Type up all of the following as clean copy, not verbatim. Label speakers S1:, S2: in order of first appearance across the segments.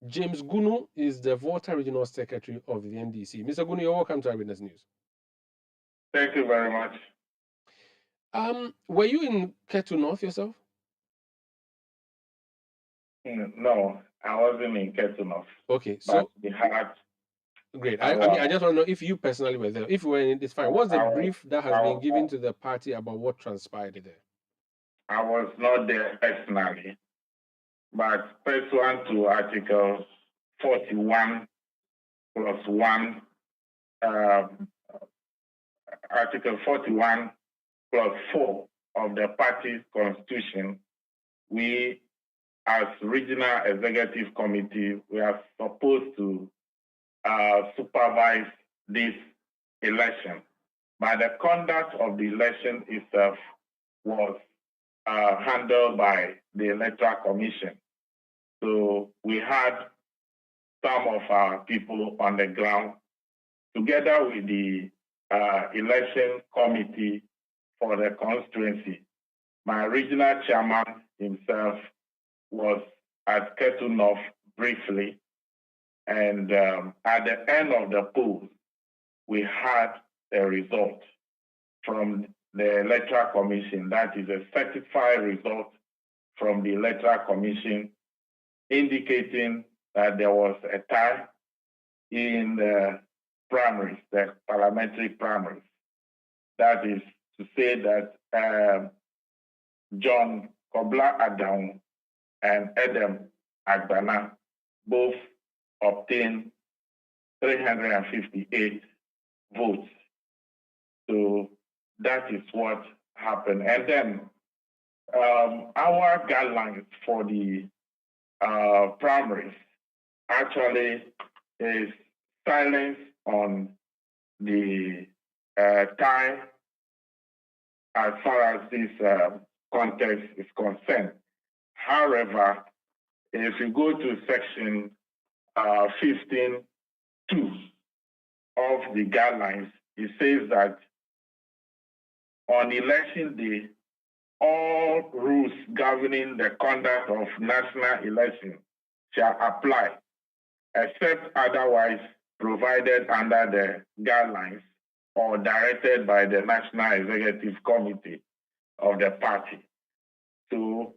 S1: James Gunu is the Volta Regional Secretary of the NDC. Mr. Gunu, you're welcome to Eyewitness News.
S2: Thank you very much.
S1: Were you in Ketu North yourself?
S2: No, I wasn't in Ketu North.
S1: Okay, so great. I just want to know if you personally were there. If you were in, it's fine. What's the brief that has been given to the party about what transpired there?
S2: I was not there personally, but pursuant to Article 41 plus 1, Article 41 plus 4 of the party's constitution, we, as Regional Executive Committee, we are supposed to supervise this election. But the conduct of the election itself was handled by the Electoral Commission. So we had some of our people on the ground, together with the election committee for the constituency. My regional chairman himself was at Ketu North briefly, and at the end of the polls, we had a result from the Electoral Commission. That is a certified result from the Electoral Commission indicating that there was a tie in the primaries, the parliamentary primaries. That is to say that John Kobla Adam and Edem Agbana both obtained 358 votes. So that is what happened. And then our guidelines for the primaries actually is silence on the tie as far as this context is concerned. However, if you go to section 15.2 of the guidelines, it says that on election day, all rules governing the conduct of national elections shall apply, except otherwise provided under the guidelines or directed by the National Executive Committee of the party. So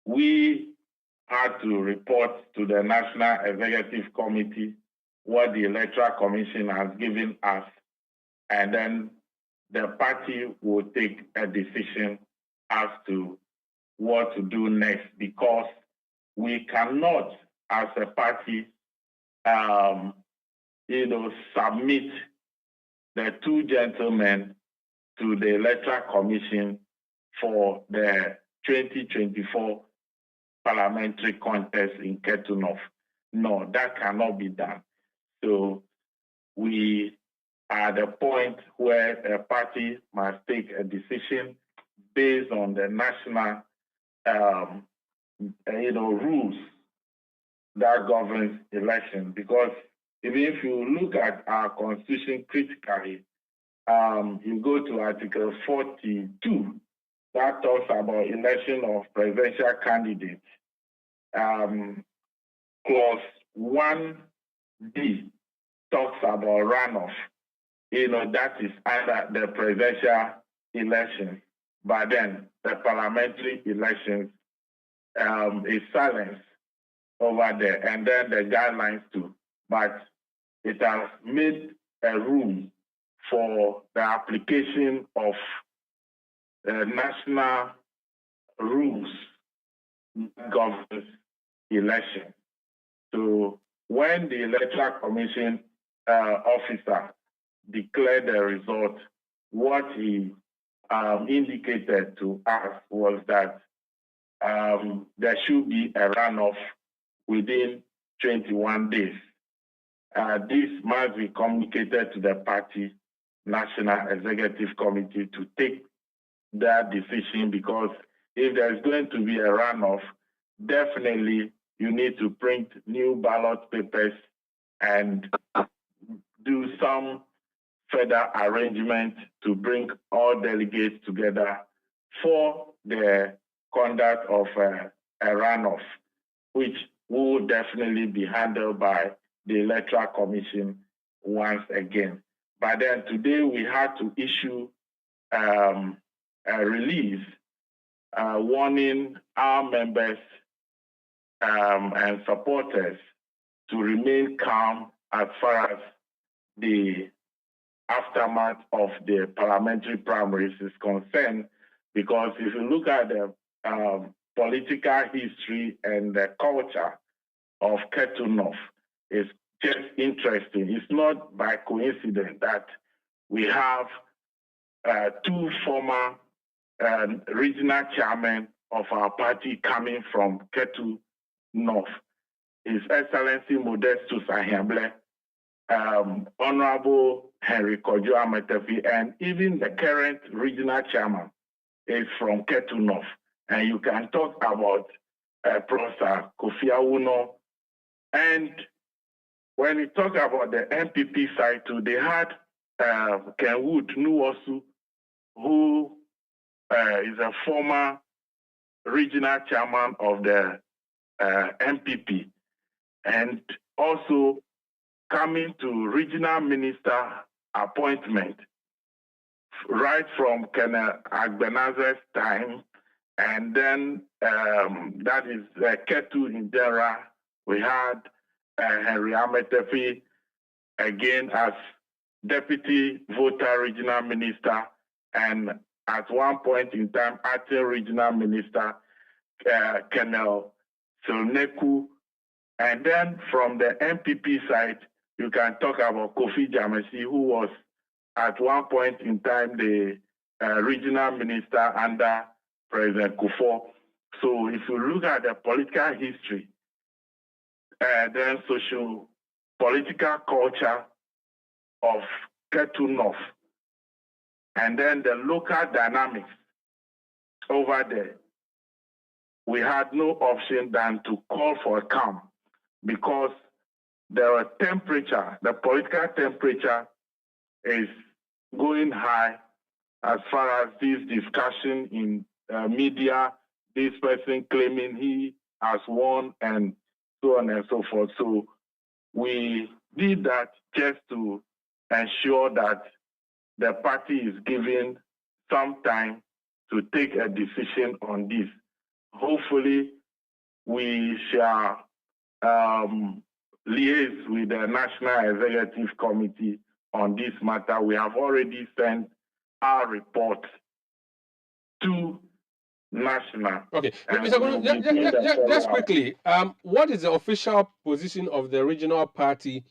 S2: we had to report to the National Executive Committee what the Electoral Commission has given us, and then the party will take a decision as to what to do next, because we cannot, as a party, submit the two gentlemen to the Electoral Commission for the 2024 parliamentary contest in Ketu North. No, that cannot be done. So we are at the point where a party must take a decision based on the national, rules that governs election. Because even if you look at our constitution critically, you go to Article 42, that talks about election of presidential candidates. Clause 1D talks about runoff. That is under the presidential election. But then the parliamentary elections is silence over there, and then the guidelines too. But it has made a room for the application of national rules governs election. So when the Electoral Commission officer declared the result, what he indicated to us was that there should be a runoff within 21 days. This must be communicated to the party National Executive Committee to take that decision, because if there's going to be a runoff, definitely you need to print new ballot papers and do some further arrangement to bring all delegates together for the conduct of a runoff, which will definitely be handled by the Electoral Commission once again. But then today we had to issue a release warning our members and supporters to remain calm as far as the aftermath of the parliamentary primaries is concerned, because if you look at the political history and the culture of Ketu North, it's just interesting. It's not by coincidence that we have two former regional chairmen of our party coming from Ketu North. His Excellency Modestus Ahiamble, Honorable Henry Kojo Ametefi, and even the current regional chairman is from Ketu North. And you can talk about Professor Kofi Awuno. And when you talk about the MPP side too, they had Kenwood Nuosu, who is a former regional chairman of the MPP, and also coming to regional minister appointment right from Edem Agbana's time, and then that is Ketu in general. We had Henry Ametefi again as Deputy Volta Regional Minister, and at one point in time, acting Regional Minister, Colonel Silneku. And then from the MPP side, you can talk about Kofi Jamesi, who was at one point in time the Regional Minister under President Kufuor. So if you look at the political history, then socio-political culture of Ketu North, and then the local dynamics over there, we had no option than to call for a calm, because the political temperature is going high as far as this discussion in media, this person claiming he has won and so on and so forth. So we did that just to ensure that the party is given some time to take a decision on this. Hopefully, we shall liaise with the National Executive Committee on this matter. We have already sent our report to National.
S1: Okay, just quickly, what is the official position of the regional party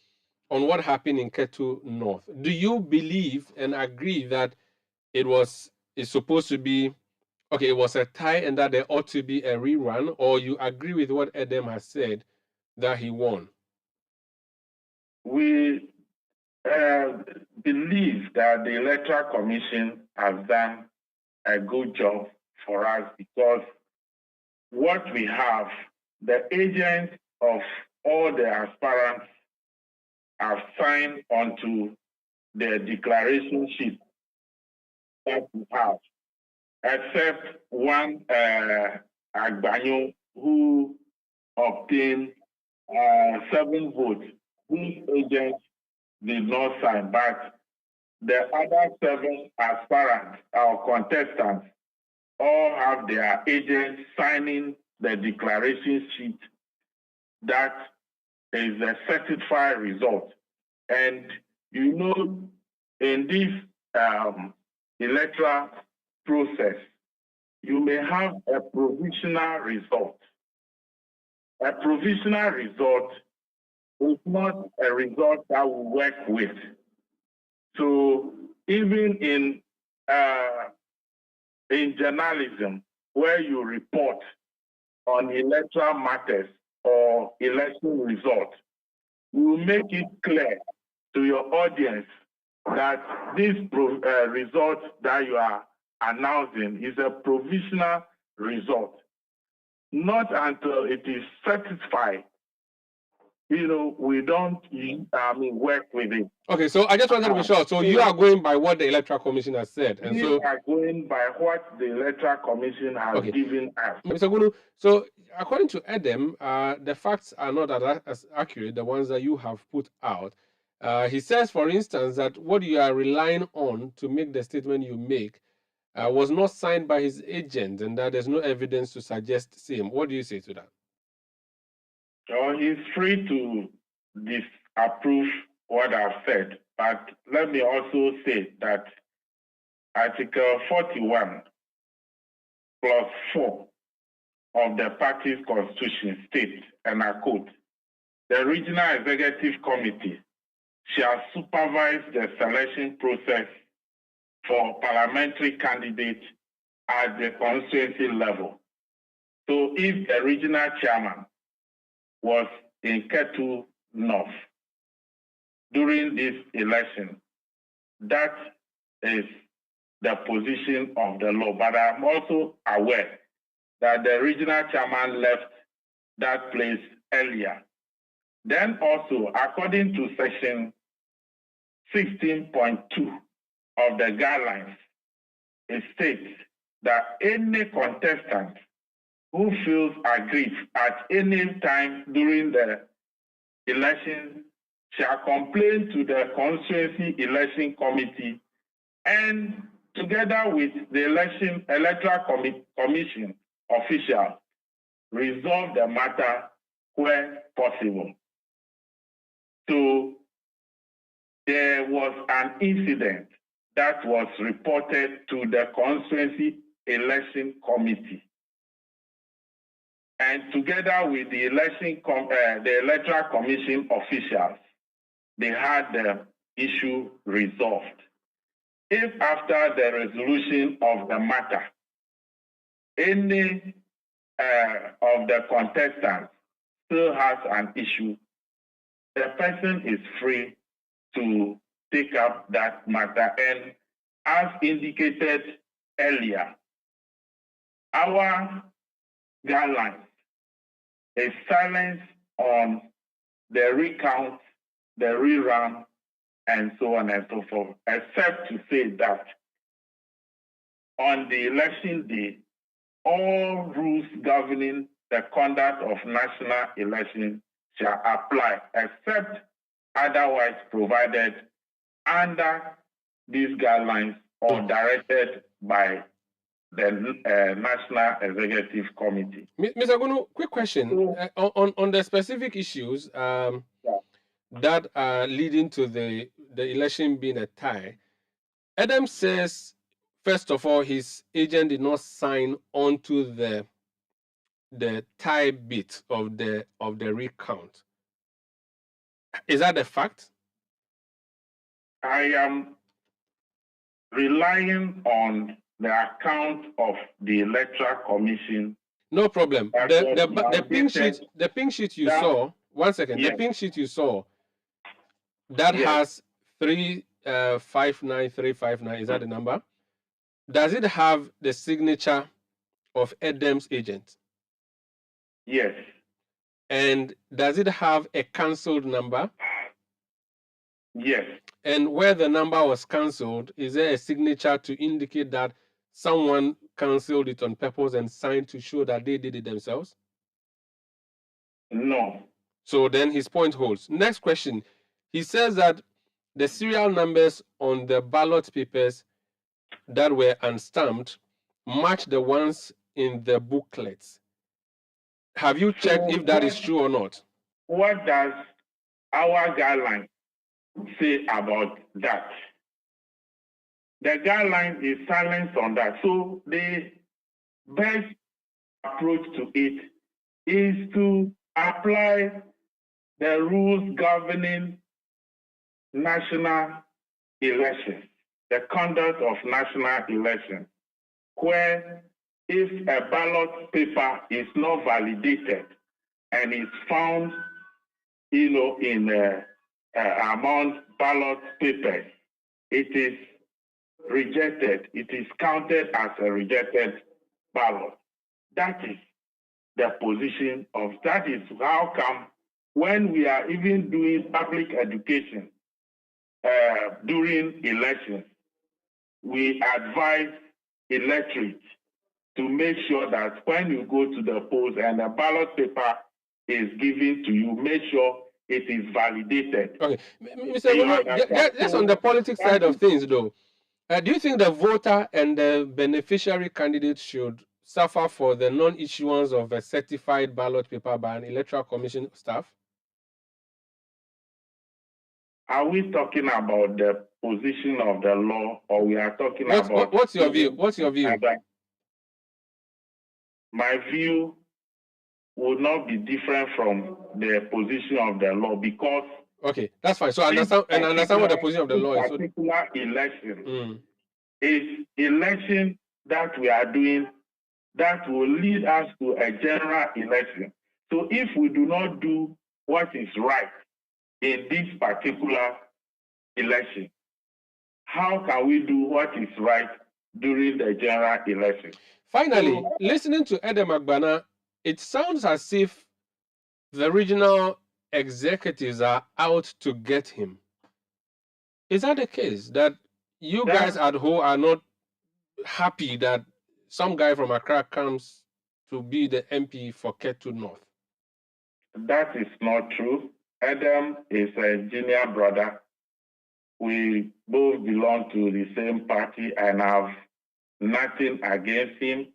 S1: on what happened in Ketu North? Do you believe and agree that it's supposed to be, okay, it was a tie and that there ought to be a rerun, or you agree with what Edem has said, that he won?
S2: We believe that the Electoral Commission has done a good job for us, because what we have, the agents of all the aspirants have signed onto the declaration sheet that we have, except one Agbana who obtained 7 votes, whose agents did not sign, but the other 7 aspirants or contestants all have their agents signing the declaration sheet that is a certified result. And you know, in this electoral process, you may have a provisional result. A provisional result is not a result that we work with. So even in journalism, where you report on electoral matters or election results, you make it clear to your audience that this result that you are announcing is a provisional result. Not until it is certified we don't, work with it.
S1: Okay, so I just wanted to be sure. So you are going by what the Electoral Commission has said, and
S2: we are going by what the Electoral Commission has given us.
S1: Mr. Gunu, so according to Edem, the facts are not as accurate, the ones that you have put out. He says, for instance, that what you are relying on to make the statement you make was not signed by his agent, and that there's no evidence to suggest same. What do you say to that?
S2: He's free to disapprove what I've said, but let me also say that Article 41 plus 4 of the party's constitution states, and I quote, the Regional Executive Committee shall supervise the selection process for parliamentary candidates at the constituency level. So if the regional chairman was in Ketu North during this election, that is the position of the law. But I'm also aware that the regional chairman left that place earlier. Then also, according to section 16.2 of the guidelines, it states that any contestant who feels aggrieved at any time during the election shall complain to the constituency election committee, and together with the electoral commission officials, resolve the matter where possible. So there was an incident that was reported to the constituency election committee, and together with the the electoral commission officials, they had the issue resolved. If after the resolution of the matter, any of the contestants still has an issue, the person is free to take up that matter. And as indicated earlier, our guidelines is silence on the recount, the rerun, and so on and so forth, except to say that on the election day, all rules governing the conduct of national elections shall apply, except otherwise provided under these guidelines or directed by the National Executive Committee.
S1: Mr. Gunu, quick question. On the specific issues that are leading to the election being a tie, Edem says, first of all, his agent did not sign onto the tie bit of the recount. Is that a fact?
S2: I am relying on the account of the Electoral Commission.
S1: No problem. The pink sheet you saw. 1 second. Yes. The pink sheet you saw that has 359359. Is that the number? Does it have the signature of Edem's agent?
S2: Yes.
S1: And does it have a cancelled number?
S2: Yes.
S1: And where the number was cancelled, is there a signature to indicate that someone cancelled it on purpose and signed to show that they did it themselves?
S2: No.
S1: So then his point holds. Next question. He says that the serial numbers on the ballot papers that were unstamped match the ones in the booklets. Have you checked if that is true or not?
S2: What does our guideline say about that? The guideline is silent on that. So the best approach to it is to apply the rules governing national elections, the conduct of national elections, where if a ballot paper is not validated and is found, in among ballot papers, it is rejected. It is counted as a rejected ballot. That is the position of, that is how come when we are even doing public education during elections, we advise electorate to make sure that when you go to the polls and the ballot paper is given to you, make sure it is validated.
S1: Okay, Mr. Gono, just on the politics side of things, though, do you think the voter and the beneficiary candidate should suffer for the non-issuance of a certified ballot paper by an electoral commission staff?
S2: Are we talking about the position of the law, or we are talking about...
S1: What's your view? What's your view?
S2: My view would not be different from the position of the law, because...
S1: Okay, that's fine. So I understand what the position of the law is.
S2: Particular election is election that we are doing that will lead us to a general election. So if we do not do what is right in this particular election, how can we do what is right during the general election?
S1: Finally, listening to Edem Agbana, it sounds as if the regional executives are out to get him. Is that the case? That you guys at home are not happy that some guy from Accra comes to be the MP for Ketu North?
S2: That is not true. Edem is a junior brother. We both belong to the same party, and I have nothing against him,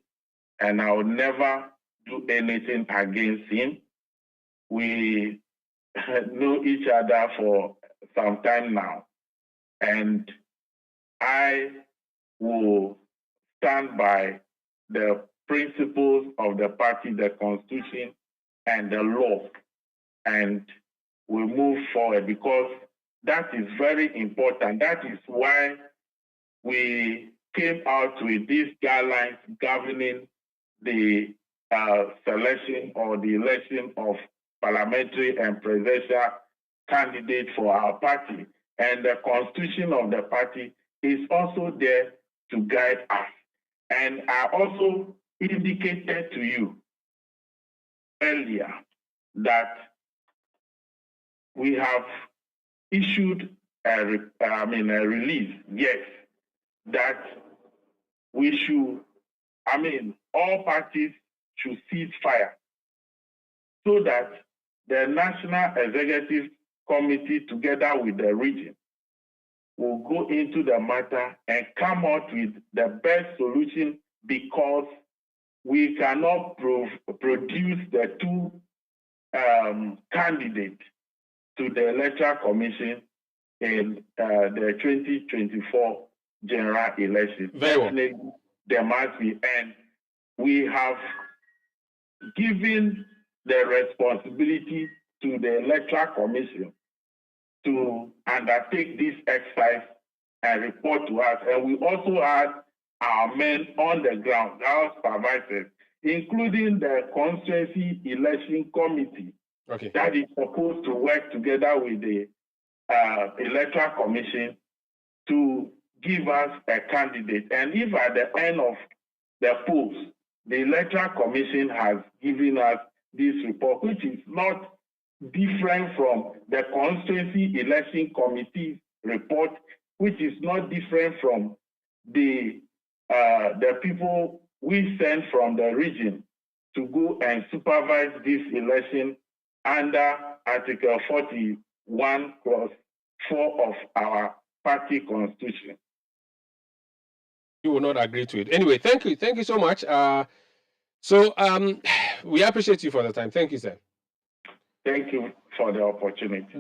S2: and I will never do anything against him. We know each other for some time now, and I will stand by the principles of the party, the constitution, and the law, and we move forward, because that is very important. That is why we came out with these guidelines governing the selection or the election of parliamentary and presidential candidates for our party. And the constitution of the party is also there to guide us. And I also indicated to you earlier that we have issued a release, yes, that we should, all parties should cease fire, so that the National Executive Committee, together with the region, will go into the matter and come out with the best solution, because we cannot produce the two candidates to the Electoral Commission in the 2024 general election. Definitely, there must be, and we have given the responsibility to the Electoral Commission to undertake this exercise and report to us. And we also had our men on the ground, our supervisors, including the Constituency Election Committee, that is supposed to work together with the Electoral Commission to give us a candidate. And if at the end of the polls, the Electoral Commission has given us this report, which is not different from the Constituency Election Committee report, which is not different from the people we sent from the region to go and supervise this election under Article 41, Clause 4 of our party constitution.
S1: You will not agree to it. Anyway, thank you so much. We appreciate you for the time. Thank you, sir.
S2: Thank you for the opportunity.